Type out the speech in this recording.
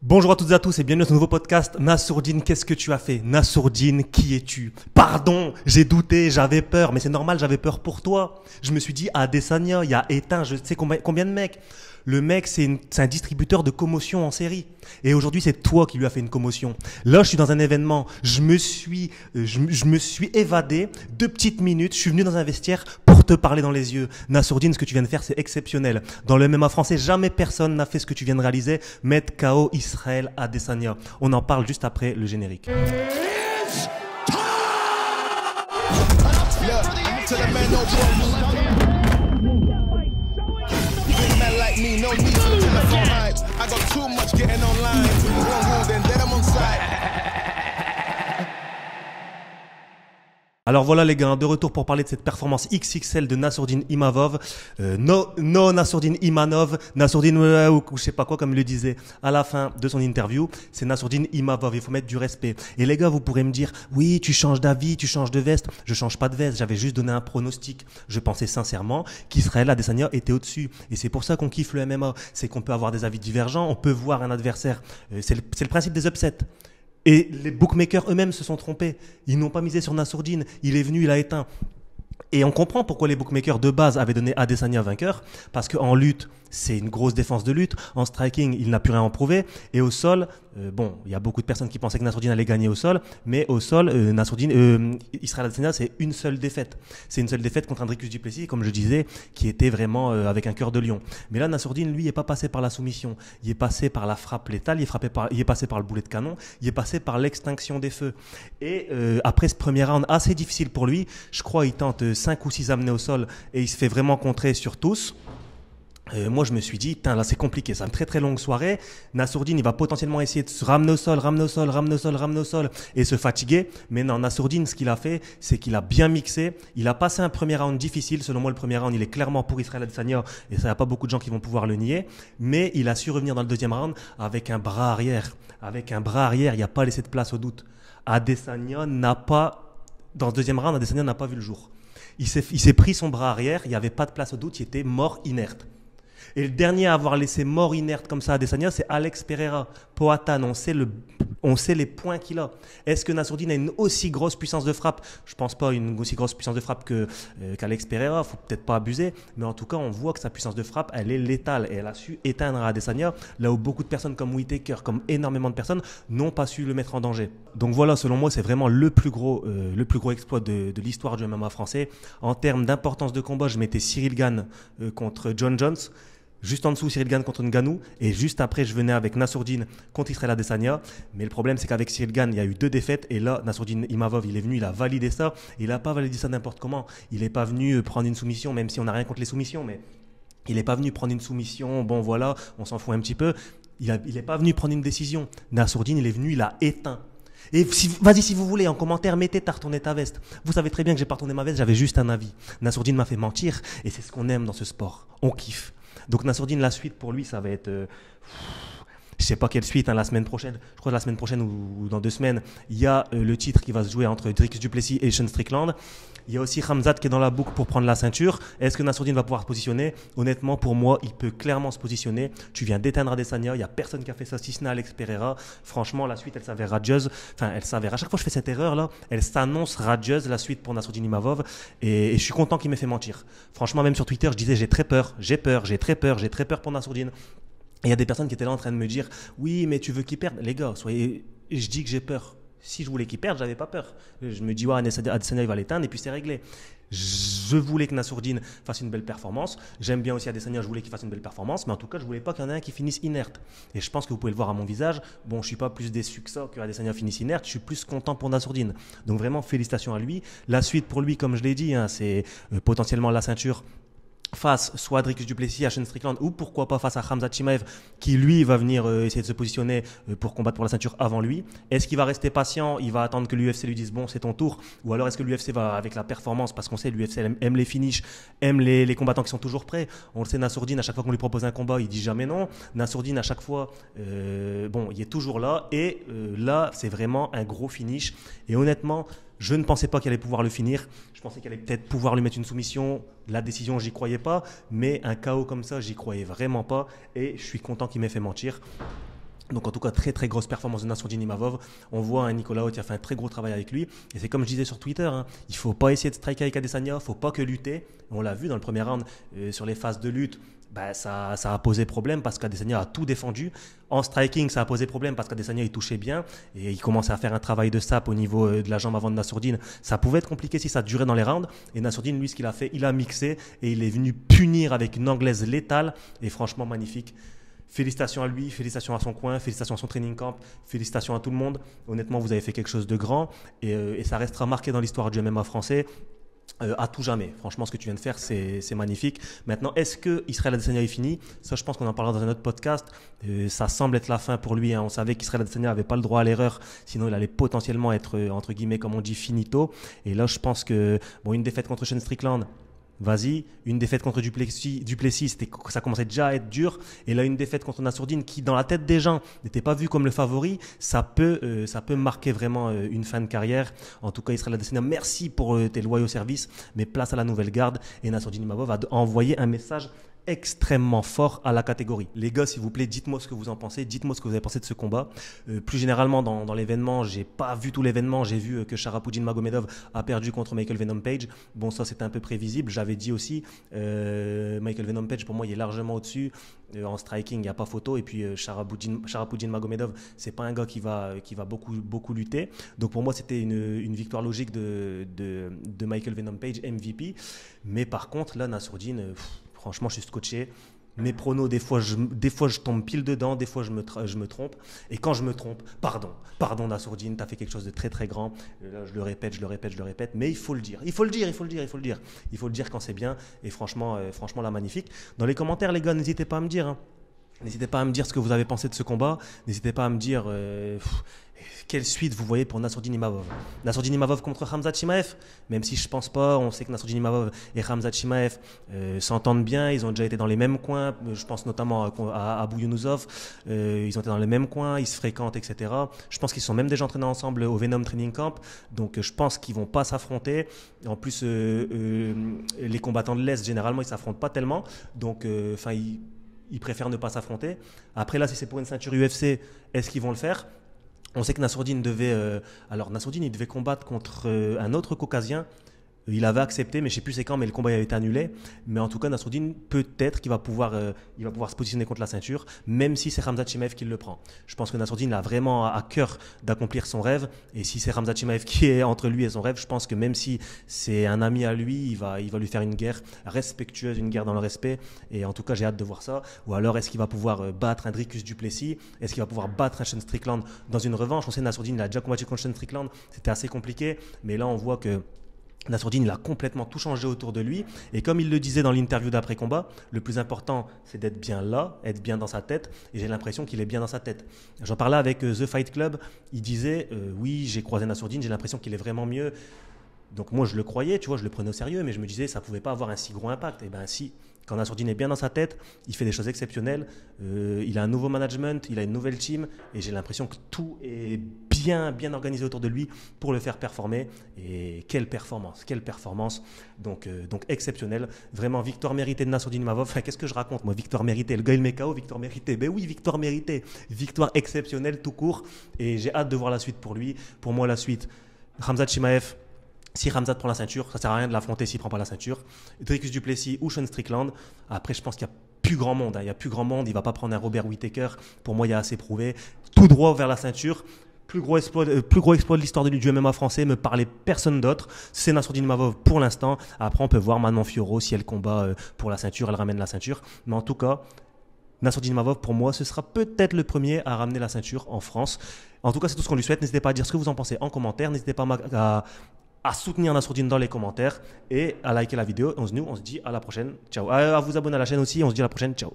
Bonjour à toutes et à tous et bienvenue dans ce nouveau podcast. Nassourdine, qu'est-ce que tu as fait? Nassourdine, qui es-tu? Pardon, j'ai douté, j'avais peur, mais c'est normal, j'avais peur pour toi. Je me suis dit, Adesanya, il y a éteint, je sais combien de mecs. Le mec, c'est un distributeur de commotion en série. Et aujourd'hui, c'est toi qui lui as fait une commotion. Là, je suis dans un événement. Je me suis évadé 2 petites minutes. Je suis venu dans un vestiaire pour te parler dans les yeux. Nassourdine, ce que tu viens de faire, c'est exceptionnel. Dans le MMA français, jamais personne n'a fait ce que tu viens de réaliser. Mettre KO Israël Adesanya. On en parle juste après le générique. Me, no need for the telephone hype. I got too much getting online. One rule, then I'm on site. Alors voilà les gars, de retour pour parler de cette performance XXL de Nassourdine Imavov. No Nassourdine Imanov, Nassourdine ou je sais pas quoi comme il le disait à la fin de son interview. C'est Nassourdine Imavov, il faut mettre du respect. Et les gars, vous pourrez me dire, oui tu changes d'avis, tu changes de veste. Je change pas de veste, j'avais juste donné un pronostic. Je pensais sincèrement qu'Israël Adesanya était au-dessus. Et c'est pour ça qu'on kiffe le MMA, c'est qu'on peut avoir des avis divergents, on peut voir un adversaire. C'est le principe des upsets. Et les bookmakers eux-mêmes se sont trompés. Ils n'ont pas misé sur Nassourdine. Il est venu, il a éteint. Et on comprend pourquoi les bookmakers de base avaient donné Adesanya vainqueur. Parce qu'en lutte, c'est une grosse défense de lutte. En striking, il n'a plus rien à en prouver. Et au sol, il y a beaucoup de personnes qui pensaient que Nassourdine allait gagner au sol. Mais au sol, Israël Adesanya, c'est une seule défaite. C'est une seule défaite contre Dricus du Plessis, comme je disais, qui était vraiment avec un cœur de lion. Mais là, Nassourdine, lui, il n'est pas passé par la soumission. Il est passé par la frappe létale. Il est passé par le boulet de canon. Il est passé par l'extinction des feux. Et après ce premier round assez difficile pour lui, je crois il tente 5 ou 6 amenés au sol et il se fait vraiment contrer sur tous. Moi, je me suis dit, là, c'est compliqué. C'est une très, très longue soirée. Nassourdine, il va potentiellement essayer de se ramener au sol et se fatiguer. Mais non, Nassourdine, ce qu'il a fait, c'est qu'il a bien mixé. Il a passé un premier round difficile. Selon moi, le premier round, il est clairement pour Israël Adesanya et ça, il n'y a pas beaucoup de gens qui vont pouvoir le nier. Mais il a su revenir dans le deuxième round avec un bras arrière. Avec un bras arrière, il n'y a pas laissé de place au doute. Dans le deuxième round, Adesanya n'a pas vu le jour. Il s'est pris son bras arrière, il n'y avait pas de place au doute, il était mort inerte. Et le dernier à avoir laissé mort inerte comme ça à Adesanya, c'est Alex Pereira. Poatan, on sait les points qu'il a. Est-ce que Nassourdine a une aussi grosse puissance de frappe? Je pense pas une aussi grosse puissance de frappe qu'Alex Pereira, faut peut-être pas abuser, mais en tout cas, on voit que sa puissance de frappe, elle est létale et elle a su éteindre Adesanya, là où beaucoup de personnes comme Whittaker, comme énormément de personnes, n'ont pas su le mettre en danger. Donc voilà, selon moi, c'est vraiment le plus gros exploit de l'histoire du MMA français. En termes d'importance de combat, je mettais Cyril Gane contre John Jones. Juste en dessous, Cyril Gane contre Ngannou. Et juste après, je venais avec Nassourdine contre Israël Adesanya. Mais le problème, c'est qu'avec Cyril Gane, il y a eu 2 défaites. Et là, Nassourdine Imavov, il est venu, il a validé ça. Il n'a pas validé ça n'importe comment. Il n'est pas venu prendre une soumission, même si on n'a rien contre les soumissions. Mais il n'est pas venu prendre une soumission. Bon, voilà, on s'en fout un petit peu. Il n'est pas venu prendre une décision. Nassourdine, il est venu, il a éteint. Et vas-y, si vous voulez, en commentaire, mettez t'as retourné ta veste. Vous savez très bien que j'ai pas retourné ma veste, j'avais juste un avis. Nassourdine m'a fait mentir. Et c'est ce qu'on aime dans ce sport. On kiffe. Donc Nassourdine, la suite pour lui, ça va être... je sais pas quelle suite, la semaine prochaine. Je crois que la semaine prochaine ou dans 2 semaines, il y a le titre qui va se jouer entre Dricus du Plessis et Sean Strickland. Il y a aussi Khamzat qui est dans la boucle pour prendre la ceinture. Est-ce que Nassourdine va pouvoir se positionner? Honnêtement, pour moi, il peut clairement se positionner. Tu viens d'éteindre Adesanya. Il n'y a personne qui a fait ça, si ce n'est Alex Pereira. Franchement, la suite, elle s'avère radieuse. Enfin, elle s'avère. À chaque fois que je fais cette erreur-là, elle s'annonce radieuse, la suite pour Nassourdine Imavov. Et je suis content qu'il m'ait fait mentir. Franchement, même sur Twitter, je disais j'ai très peur pour Nassourdine. Et il y a des personnes qui étaient là en train de me dire oui, mais tu veux qu'il perde. Les gars, je dis que j'ai peur. Si je voulais qu'il perde, j'avais pas peur. Je me dis ouais, Adesanya il va l'éteindre et puis c'est réglé. Je voulais que Nassourdine fasse une belle performance. J'aime bien aussi Adesanya, je voulais qu'il fasse une belle performance, mais en tout cas, je voulais pas qu'il y en ait un qui finisse inerte. Et je pense que vous pouvez le voir à mon visage. Bon, je suis pas plus déçu que ça que Adesanya finisse inerte. Je suis plus content pour Nassourdine. Donc vraiment, félicitations à lui. La suite pour lui, comme je l'ai dit, c'est potentiellement la ceinture face soit à Dricus du Plessis, à Sean Strickland ou pourquoi pas face à Khamzat Chimaev qui lui va venir essayer de se positionner pour combattre pour la ceinture avant lui. Est-ce qu'il va rester patient? Il va attendre que l'UFC lui dise bon c'est ton tour, ou alors est-ce que l'UFC va avec la performance, parce qu'on sait l'UFC aime les finishes, aime les combattants qui sont toujours prêts. On le sait, Nassourdine à chaque fois qu'on lui propose un combat il dit jamais non. Nassourdine à chaque fois il est toujours là et là c'est vraiment un gros finish et honnêtement je ne pensais pas qu'elle allait pouvoir le finir. Je pensais qu'elle allait peut-être pouvoir lui mettre une soumission. La décision, j'y croyais pas. Mais un KO comme ça, j'y croyais vraiment pas. Et je suis content qu'il m'ait fait mentir. Donc en tout cas, très très grosse performance de Nassourdine Imavov. On voit un Nicolas qui a fait un très gros travail avec lui. Et c'est comme je disais sur Twitter, hein, il ne faut pas essayer de striker avec Adesanya, il ne faut pas que lutter. On l'a vu dans le premier round, sur les phases de lutte, ça a posé problème parce qu'Adesanya a tout défendu. En striking, ça a posé problème parce qu'Adesanya il touchait bien et il commençait à faire un travail de sap au niveau de la jambe avant de Nassourdine. Ça pouvait être compliqué si ça durait dans les rounds. Et Nassourdine, lui, ce qu'il a fait, il a mixé et il est venu punir avec une anglaise létale et franchement magnifique. Félicitations à lui, félicitations à son coin, félicitations à son training camp, félicitations à tout le monde. Honnêtement, vous avez fait quelque chose de grand et ça restera marqué dans l'histoire du MMA français à tout jamais. Franchement, ce que tu viens de faire, c'est magnifique. Maintenant, est-ce que Israël Adesanya est fini? Ça, je pense qu'on en parlera dans un autre podcast. Ça semble être la fin pour lui, hein. On savait qu'Israël Adesanya n'avait pas le droit à l'erreur, sinon il allait potentiellement être, entre guillemets, comme on dit, finito. Et là, je pense que une défaite contre Sean Strickland, vas-y, une défaite contre Duplessis, ça commençait déjà à être dur. Et là, une défaite contre Nassourdine qui, dans la tête des gens, n'était pas vu comme le favori, ça peut marquer vraiment une fin de carrière. En tout cas, Israël Adesanya, merci pour tes loyaux services, mais place à la nouvelle garde. Et Nassourdine Imavov a envoyé un message extrêmement fort à la catégorie. Les gars, s'il vous plaît, dites-moi ce que vous en pensez, dites-moi ce que vous avez pensé de ce combat. Plus généralement, dans l'événement, j'ai pas vu tout l'événement, j'ai vu que Sharapouddin Magomedov a perdu contre Michael Venom Page. Bon, ça c'était un peu prévisible, j'avais dit aussi, Michael Venom Page, pour moi, il est largement au-dessus. En striking, il n'y a pas photo. Et puis Sharapouddin Magomedov, c'est pas un gars qui va beaucoup lutter. Donc pour moi, c'était une victoire logique de Michael Venom Page, MVP. Mais par contre, là, Nassourdine, franchement, je suis scotché. Mes pronos, des fois, je tombe pile dedans, des fois, je me trompe. Et quand je me trompe, pardon Nassourdine, tu as fait quelque chose de très, très grand. Là, je le répète, mais il faut le dire. Il faut le dire quand c'est bien. Et franchement, là, magnifique. Dans les commentaires, les gars, n'hésitez pas à me dire. N'hésitez pas à me dire ce que vous avez pensé de ce combat. N'hésitez pas à me dire quelle suite vous voyez pour Nassourdine Imavov. Nassourdine Imavov contre Khamzat Chimaev, même si je ne pense pas, on sait que Nassourdine Imavov et Khamzat Chimaev s'entendent bien, ils ont déjà été dans les mêmes coins, je pense notamment à Abou Younusov, ils ont été dans les mêmes coins, ils se fréquentent, etc. Je pense qu'ils sont même déjà entraînés ensemble au Venom Training Camp, donc je pense qu'ils ne vont pas s'affronter. En plus, les combattants de l'Est, généralement, ils ne s'affrontent pas tellement, donc ils préfèrent ne pas s'affronter. Après là, si c'est pour une ceinture UFC, est-ce qu'ils vont le faire? On sait que Nassourdine il devait combattre contre un autre caucasien. Il avait accepté, mais je ne sais plus c'est quand, mais le combat avait été annulé. Mais en tout cas, Nassourdine, peut-être qu'il va pouvoir se positionner contre la ceinture, même si c'est Khamzat Chimaev qui le prend. Je pense que Nassourdine a vraiment à cœur d'accomplir son rêve. Et si c'est Khamzat Chimaev qui est entre lui et son rêve, je pense que même si c'est un ami à lui, il va lui faire une guerre respectueuse, une guerre dans le respect. Et en tout cas, j'ai hâte de voir ça. Ou alors, est-ce qu'il va pouvoir battre un Dricus du Plessis? Est-ce qu'il va pouvoir battre un Sean Strickland dans une revanche? On sait que Nassourdine, il a déjà combattu contre Sean Strickland. C'était assez compliqué. Mais là, on voit que Nassourdine, il a complètement tout changé autour de lui. Et comme il le disait dans l'interview d'après-combat, le plus important, c'est d'être bien là, être bien dans sa tête. Et j'ai l'impression qu'il est bien dans sa tête. J'en parlais avec The Fight Club. Il disait, oui, j'ai croisé Nassourdine, j'ai l'impression qu'il est vraiment mieux. Donc moi, je le croyais, tu vois, je le prenais au sérieux, mais je me disais, ça ne pouvait pas avoir un si gros impact. Et bien si, quand Nassourdine est bien dans sa tête, il fait des choses exceptionnelles. Il a un nouveau management, il a une nouvelle team. Et j'ai l'impression que tout est bien organisé autour de lui pour le faire performer. Et quelle performance. Donc exceptionnel. Vraiment, victoire méritée de Nassourdine Imavov. Enfin, qu'est-ce que je raconte, moi? Victoire méritée. Le gars, il met KO, victoire méritée. Ben oui, victoire méritée. Victoire exceptionnelle, tout court. Et j'ai hâte de voir la suite pour lui. Pour moi, la suite, Khamzat Chimaev. Si Khamzat prend la ceinture, ça ne sert à rien de l'affronter s'il ne prend pas la ceinture. Dricus du Plessis ou Sean Strickland. Après, je pense qu'il n'y a plus grand monde. Il ne va pas prendre un Robert Whittaker. Pour moi, il y a assez prouvé. Tout droit vers la ceinture. Plus gros exploit de l'histoire du MMA français, me parlait personne d'autre. C'est Nassourdine Imavov pour l'instant. Après, on peut voir Manon Fiorot, si elle combat pour la ceinture, elle ramène la ceinture. Mais en tout cas, Nassourdine Imavov, pour moi, ce sera peut-être le premier à ramener la ceinture en France. En tout cas, c'est tout ce qu'on lui souhaite. N'hésitez pas à dire ce que vous en pensez en commentaire. N'hésitez pas à soutenir Nassourdine dans les commentaires et à liker la vidéo. On se dit à la prochaine. Ciao. À vous abonner à la chaîne aussi. On se dit à la prochaine. Ciao.